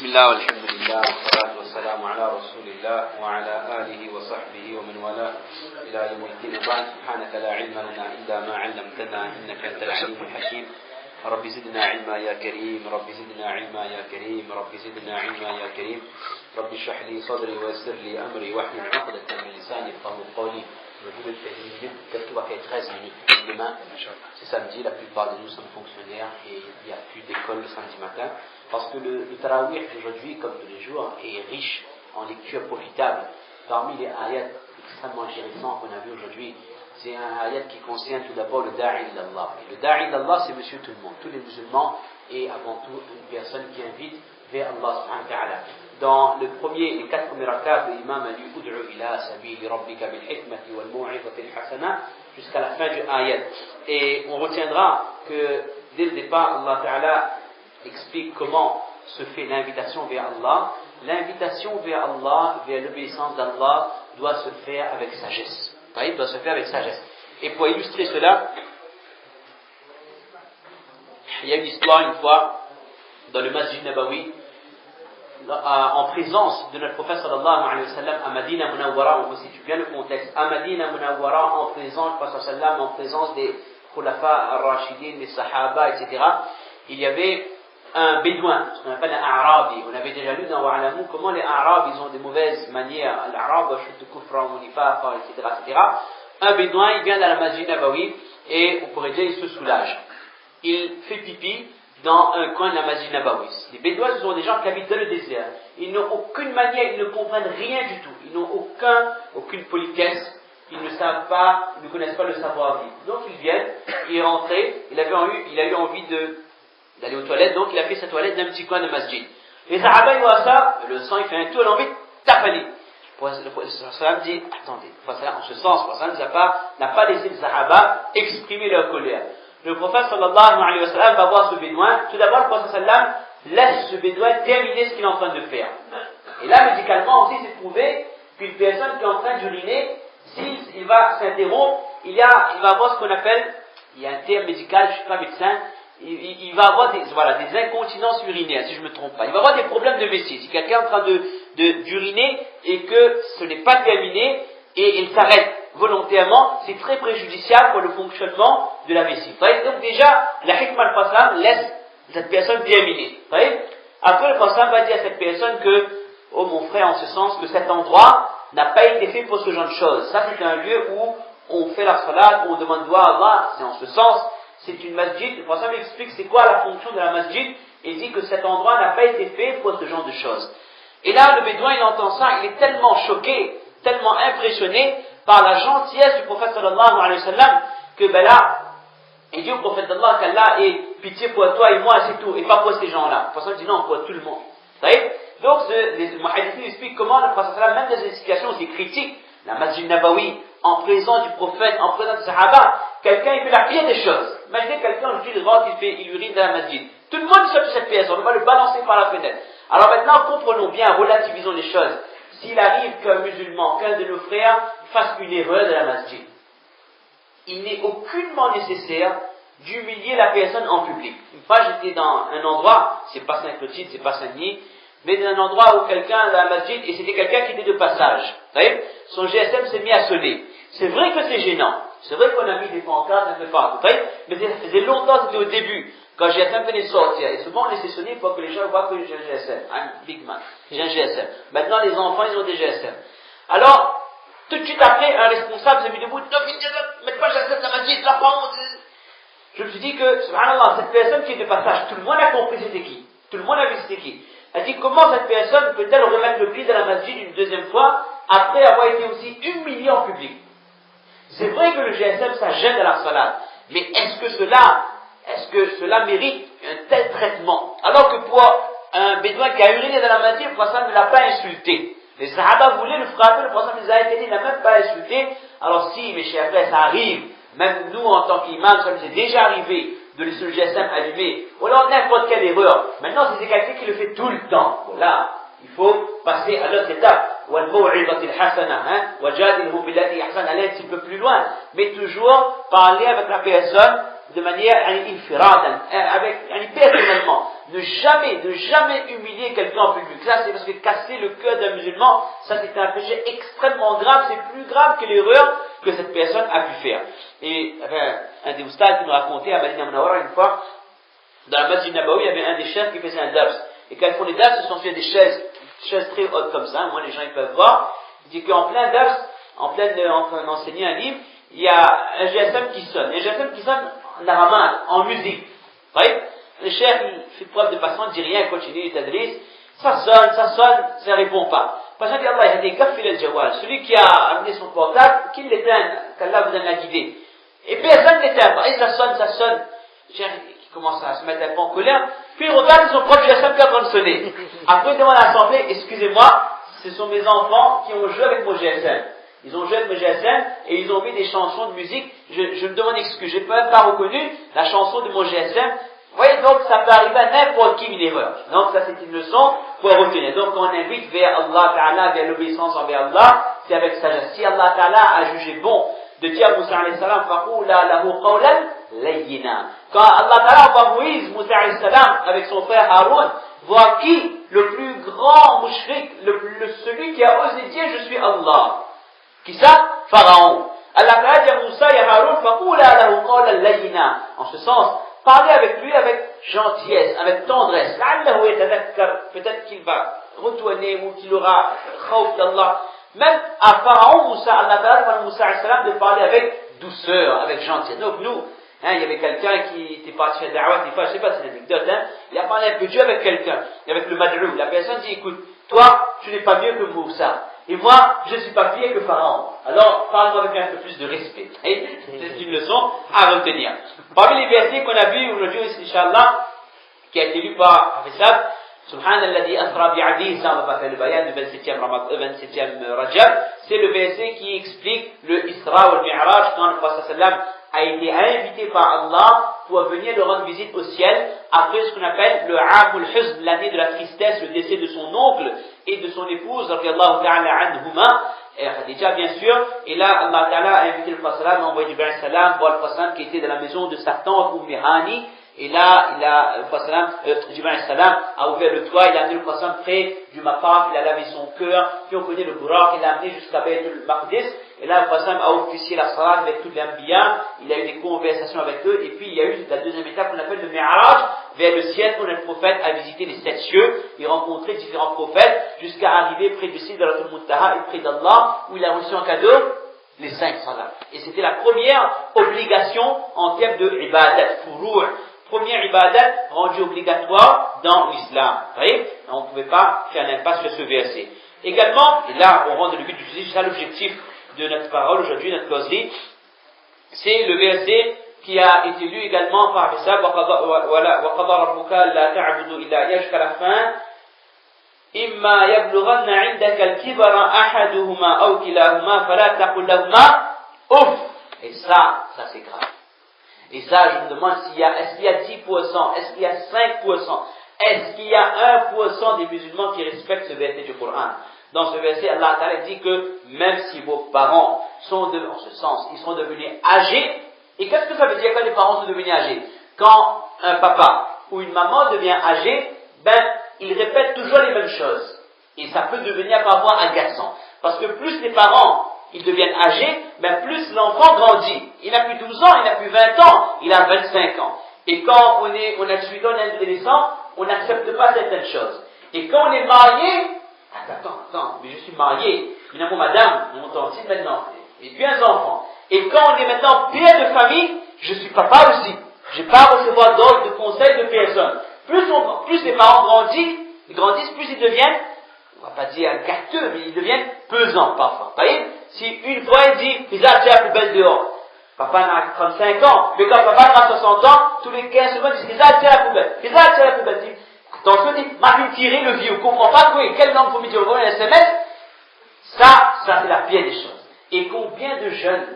بسم الله والحمد لله والصلاة والسلام على رسول الله وعلى آله وصحبه ومن والاه إلى يوم الدين وبعد سبحانك لا علم لنا إلا ما علمتنا إنك أنت العليم الحكيم رب زدنا علما يا كريم رب زدنا علما يا كريم رب زدنا علما يا كريم رب اشرح لي صدري ويسر لي أمري واحلل عقدة من لساني يفقهوا قولي. Peut-être qu'il va faire 13 minutes. Demain, c'est samedi, la plupart de nous sommes fonctionnaires et il n'y a plus d'école le samedi matin. Parce que le tarawih d'aujourd'hui, comme tous les jours, est riche en lectures profitables. Parmi les ayats extrêmement intéressants qu'on a vu aujourd'hui, c'est un ayat qui concerne tout d'abord le da'i d'Allah. Et le da'i d'Allah, c'est monsieur tout le monde, tous les musulmans, et avant tout une personne qui invite vers Allah subhanahu wa ta'ala. Dans les 4 premiers rakats, l'imam a dit Ud'u ila sabili rabbika bil hikmati wal mu'izati al hasana jusqu'à la fin du ayat. Et on retiendra que dès le départ, Allah Ta'ala explique comment se fait l'invitation vers Allah. L'invitation vers Allah, vers l'obéissance d'Allah, doit se faire avec sagesse. Il doit se faire avec sagesse. Et pour illustrer cela, il y a une histoire une fois dans le Masjid Nabawi, en présence de notre prophète sallallahu alayhi wa sallam à Madina Munawwara, on situe bien le contexte, à Madina Munawwara, en présence du prophète sallallahu alayhi wa sallam, en présence des khulafa al-rashidin, des sahaba, etc., il y avait un bédouin, ce qu'on appelle un arabi. On avait déjà lu dans Wa'alamu comment les arabes, ils ont des mauvaises manières, l'arabe, kufra, munifaqa, etc., etc. Un bédouin, il vient dans la Masjid Nabawi, et on pourrait dire, il se soulage. Il fait pipi dans un coin de la Masjid Nabawi. Les Bédouins, ce sont des gens qui habitent dans le désert. Ils n'ont aucune manière, ils ne comprennent rien du tout. Ils n'ont aucune politesse. Ils ne savent pas, ils ne connaissent pas le savoir-vivre. Donc ils viennent, il est rentré, il a eu envie d'aller aux toilettes, donc il a fait sa toilette dans un petit coin de Masjid. Les Sahaba, ils voient ça, le sang, il fait un tour, il a envie de tapaner. Le prophète dit, attendez, en ce sens, le prophète n'a pas laissé les Sahaba exprimer leur colère. Le prophète sallallahu alayhi wa sallam va voir ce bédouin. Tout d'abord, le prophète sallallahu alayhi wa sallam laisse ce bédouin terminer ce qu'il est en train de faire. Et là, médicalement aussi, c'est prouvé qu'une personne qui est en train d'uriner, s'il va s'interrompre, il va avoir ce qu'on appelle, il y a un terme médical, je ne suis pas médecin, il va avoir des incontinences urinaires, si je ne me trompe pas. Il va avoir des problèmes de vessie. Si quelqu'un est en train d'uriner et que ce n'est pas terminé, et il s'arrête volontairement, c'est très préjudiciable pour le fonctionnement de la vessie. Donc déjà, la hikmah al-Fasam laisse cette personne terminer. Après, le Fasam va dire à cette personne que, oh mon frère, en ce sens, que cet endroit n'a pas été fait pour ce genre de choses. Ça, c'est un lieu où on fait la salat, où on demande doigt à Allah, c'est en ce sens, c'est une masjid. Le Fasam explique c'est quoi la fonction de la masjid, et il dit que cet endroit n'a pas été fait pour ce genre de choses. Et là, le bédouin, il entend ça, il est tellement choqué, tellement impressionné par la gentillesse du prophète sallallahu alayhi wa sallam, que là, il dit au prophète d'Allah qu'Allah ait pitié pour toi et moi, c'est tout, et pas pour ces gens-là. Le prophète dit non, pour tout le monde. Donc, les muhaddithins expliquent comment le prophète sallallahu alayhi wa sallam, même dans des situations aussi critiques, la Masjid Nabawi, en présence du prophète, en présence du sahaba, quelqu'un il fait la pire des choses. Imaginez quelqu'un aujourd'hui devant il urine dans la masjid. Tout le monde sort de cette pièce, on va le balancer par la fenêtre. Alors maintenant, comprenons bien, relativisons les choses. S'il arrive qu'un musulman, qu'un de nos frères, fasse une erreur de la masjid, il n'est aucunement nécessaire d'humilier la personne en public. Une fois, j'étais dans un endroit, c'est pas Saint-Clotilde, c'est pas Saint-Denis, mais dans un endroit où quelqu'un dans la masjid, et c'était quelqu'un qui était de passage. Vous voyez, son GSM s'est mis à sonner. C'est vrai que c'est gênant. C'est vrai qu'on a mis des pancartes un peu partout. Vous voyez, mais ça faisait longtemps, c'était au début. Quand GSM venait de sortir, et souvent on laissait sonner pour que les gens voient que j'ai un GSM. I'm big man, j'ai un GSM. Maintenant les enfants ils ont des GSM. Alors, tout de suite après, un responsable s'est mis debout, non, mettez pas GSM dans ma vie, la prends. Je me suis dit que, subhanallah, cette personne qui est de passage, tout le monde a compris c'était qui. Tout le monde a vu c'était qui. Elle dit comment cette personne peut-elle remettre le pied dans la masjid une deuxième fois après avoir été aussi humiliée en public. C'est vrai que le GSM ça gêne à la salat, mais est-ce que cela mérite un tel traitement? Alors que pour un bédouin qui a uriné dans la masjid, le prophète ne l'a pas insulté. Les sahaba voulaient le frapper, le prophète les a été, il n'a même pas insulté. Alors si, mes chers frères, ça arrive, même nous en tant qu'imam, ça nous est déjà arrivé de laisser le GSM allumé, ou alors n'importe quelle erreur. Maintenant, si c'est quelqu'un qui le fait tout le temps, voilà, il faut passer à l'autre étape. Aller un petit peu plus loin, mais toujours parler avec la personne de manière infiradan, avec personnellement. Ne jamais humilier quelqu'un en public. Ça, c'est parce que casser le cœur d'un musulman, ça c'est un péché extrêmement grave, c'est plus grave que l'erreur que cette personne a pu faire. Et un des oustas qui me racontait à Madina Munawwara une fois, dans la Masjid Nabawi, il y avait un des chefs qui faisait un dars. Et quand ils font les dars, ce sont sur des chaises très hautes comme ça, moi les gens ils peuvent voir. Il dit qu'en plein dars, en train d'enseigner un livre, il y a un GSM qui sonne. Un GSM qui sonne en arabe, en musique. Vous voyez? Le chef, il fait preuve de patience, il dit rien, il continue, il t'adresse. Ça sonne, ça ne répond pas. Par exemple, Allah, il a des gafil al-jawal. Celui qui a amené son portable, qu'il l'éteigne, qu'Allah vous donne la guidée. Et personne ne l'éteint pas. Et ça sonne. Il commence à se mettre un peu en colère. Puis il regarde son propre GSM qui est en train de sonner. Après, il demande à l'assemblée, excusez-moi, ce sont mes enfants qui ont joué avec mon GSM. Ils ont joué avec mon GSM et ils ont mis des chansons de musique. Je me demande excuse, je n'ai même pas reconnu la chanson de mon GSM. Vous voyez, donc ça peut arriver à n'importe qui une erreur. Donc ça c'est une leçon pour retenir. Donc on invite vers Allah Ta'ala, vers l'obéissance envers Allah, c'est avec sagesse. Si Allah Ta'ala a jugé bon de dire à Moussa alayhi salam, faqula lahu qawlan layyina. Quand Allah Ta'ala envoie Moïse, Moussa alayhi salam, avec son frère Haroun, voir qui le plus grand mouchrik, celui qui a osé dire je suis Allah. Qui ça? Pharaon. Allah Ta'ala dit à Moussa et à Haroun, faqula lahu qawlan layyina. En ce sens, parlez avec lui avec gentillesse, avec tendresse. Peut-être qu'il va retourner ou qu'il aura khawf d'Allah. Même à Pharaon, Moussa, Allah Ta'ala demande à Moussa alayhi salam de parler avec douceur, avec gentillesse. Donc nous, il y avait quelqu'un qui était parti faire da'wah, des fois, je ne sais pas si c'est une anecdote, il a parlé un peu de Dieu avec quelqu'un, avec le mad'ou. La personne dit, écoute, toi, tu n'es pas mieux que Moussa. Et moi, je ne suis pas pire que Pharaon. Alors, parle-moi avec un peu plus de respect. Et c'est une leçon à retenir. Parmi les versets qu'on a vus aujourd'hui, Inch'Allah, qui a été lu par Hafizab, Subhanalladhi asra bi'abdihi, ça on va pas faire le bayan du 27e Rajab, c'est le verset qui explique le Isra ou le Mi'raj quand le Prophète sallam a été invité par Allah pour venir le rendre visite au ciel après ce qu'on appelle le Amul Huzn, l'année de la tristesse, le décès de son oncle et de son épouse, radiyallahu ta'ala anhuma, et Khadija bien sûr, et là Allah ta'ala a invité le Prophète sallam, a envoyé Jibril salam, voir le Prophète sallam qui était dans la maison de sa tante Hani. Et là, Jibril salam a ouvert le toit, il a amené le Prophète près du maqam, il a lavé son cœur, puis on connaît le Buraq, il l'a amené jusqu'à Baytul Maqdis, et là le Prophète a officié la salat avec tous les Anbiya, il a eu des conversations avec eux, et puis il y a eu la deuxième étape qu'on appelle le Mi'raj, vers le ciel, où le prophète a visité les 7 cieux, il rencontrait différents prophètes, jusqu'à arriver près du Sidratul Muntaha et près d'Allah, où il a reçu en cadeau les 5 salats. Et c'était la première obligation en termes de ibadat, furu'. Première ibadat rendue obligatoire dans l'islam. Vous voyez? On ne pouvait pas faire l'impasse sur ce verset. Également, et là on rentre dans le but du sujet, c'est ça l'objectif de notre parole aujourd'hui, notre causerie, c'est le verset qui a été lu également par Hafizab, وَقَضَى رَبُّكَ لَا تَعْبُدُوا إِلَّا إِيَّاهُ jusqu'à la fin. إِمَّا يَبْلُغَنَّ عِندَكَ الْكِبَرَ أَحَدُهُمَا أَوْ كِلَاهُمَا فَلَا تَقُلْ لَهُمَا أُفٍّ. Et ça c'est grave. Et ça, je me demande est-ce qu'il y a 10%, est-ce qu'il y a 5%, est-ce qu'il y a 1% des musulmans qui respectent ce verset du Coran? Dans ce verset, Allah Ta'ala dit que même si vos parents sont en ce sens, ils sont devenus âgés, et qu'est-ce que ça veut dire quand les parents sont devenus âgés? Quand un papa ou une maman devient âgé, il répète toujours les mêmes choses. Et ça peut devenir parfois agaçant. Parce que plus les parents ils deviennent âgés, plus l'enfant grandit. Il n'a plus 12 ans, il n'a plus 20 ans, il a 25 ans. Et quand on a 18 ans, on est adolescent, on n'accepte pas certaines choses. Et quand on est marié, attends, mais je suis marié, finalement madame, mon tantine maintenant, et puis un enfant. Et quand on est maintenant père de famille, je suis papa aussi. Je n'ai pas à recevoir d'ordre, de conseils de personne. Plus les parents grandissent, plus ils deviennent, on va pas dire gâteux, mais ils deviennent pesants parfois. Vous voyez? Si une fois il dit, Fisa, tiens la poubelle dehors. Papa n'a 35 ans, mais quand papa a 60 ans, tous les 15 secondes, il dit, Fisa, tiens la poubelle. Fisa, tiens la poubelle. Il dit, attention, il dit, m'a tiré le vieux, on comprend pas, oui, quelle langue faut me dire, on voit un SMS? Ça c'est la pire des choses. Et combien de jeunes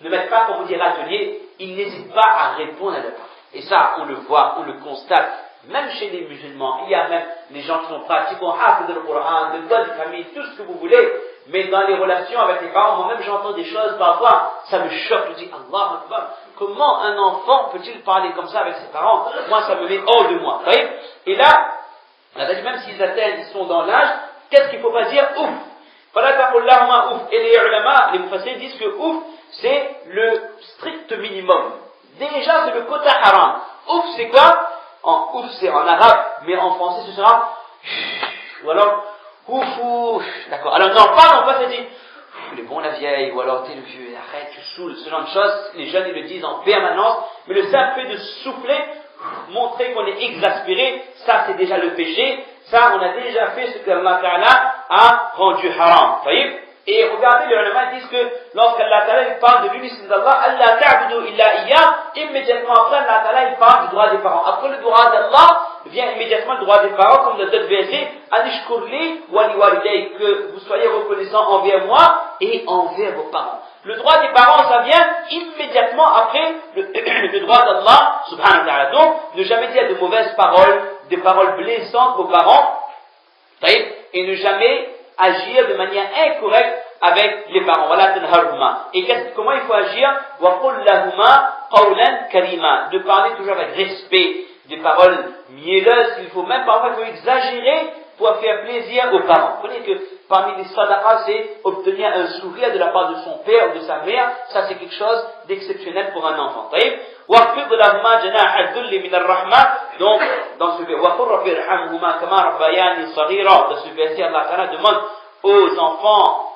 ne mettent pas, comme vous direz, l'atelier, ils n'hésitent pas à répondre à leur parents. Et ça, on le voit, on le constate. Même chez les musulmans, il y a même les gens qui sont pratiquants, hafid le Coran, de bonnes familles, tout ce que vous voulez, mais dans les relations avec les parents, moi-même j'entends des choses parfois, ça me choque, je dis Allah Akbar, comment un enfant peut-il parler comme ça avec ses parents? Moi, ça me met hors de moi. Vous voyez? Et là, même s'ils atteignent, ils sont dans l'âge, qu'est-ce qu'il ne faut pas dire? Ouf! Ouf. Et les ulama, les mufassirs disent que ouf, c'est le strict minimum. Déjà, c'est le quota haram. Ouf, c'est quoi? Ouf, c'est en arabe, mais en français, ce sera ou alors ouf. D'accord. Alors, non, pas ça dit il est bon la vieille, ou alors t'es le vieux, arrête, tu saoules, ce genre de choses. Les jeunes, ils le disent en permanence, mais le simple fait de souffler, montrer qu'on est exaspéré, ça c'est déjà le péché, ça on a déjà fait ce que Allah Ta'ala a rendu haram. Vous voyez? Et regardez, les ulama disent que lorsqu'Allah Ta'ala parle de l'unicité d'Allah, Allah ta'budu illa iya, immédiatement après Allah Ta'ala il parle du droit des parents. Après le droit d'Allah, vient immédiatement le droit des parents, comme dans d'autres versets, anishkurli wa liwalidayk, que vous soyez reconnaissants envers moi et envers vos parents. Le droit des parents, ça vient immédiatement après le droit d'Allah, subhanahu wa ta'ala. Donc, ne jamais dire de mauvaises paroles, des paroles blessantes aux parents, et ne jamais agir de manière incorrecte avec les parents. Et comment il faut agir? De parler toujours avec respect, des paroles mielleuses, il faut même parfois il faut exagérer pour faire plaisir aux parents. Vous connaissez que parmi les sadaqas, c'est obtenir un sourire de la part de son père ou de sa mère. Ça, c'est quelque chose d'exceptionnel pour un enfant. Donc, dans ce verset, Allah Ta'ala demande aux enfants,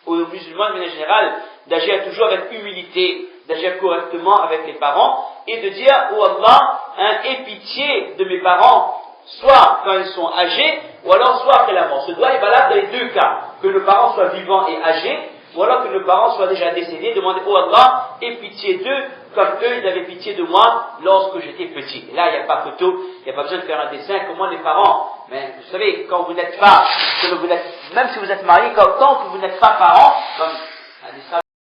aux musulmans de manière générale, d'agir toujours avec humilité, d'agir correctement avec les parents, et de dire, oh Allah, aie pitié de mes parents, soit quand ils sont âgés, ou alors soit après la mort. Ce doigt est valable dans les deux cas, que le parent soit vivant et âgé, ou alors que le parent soit déjà décédé, demander, oh Allah, aie pitié d'eux, comme eux, ils avaient pitié de moi lorsque j'étais petit. Et là, il n'y a pas photo, il n'y a pas besoin de faire un dessin, comment les parents, mais vous savez, quand vous n'êtes pas, même si vous êtes marié, tant que vous n'êtes pas parent, comme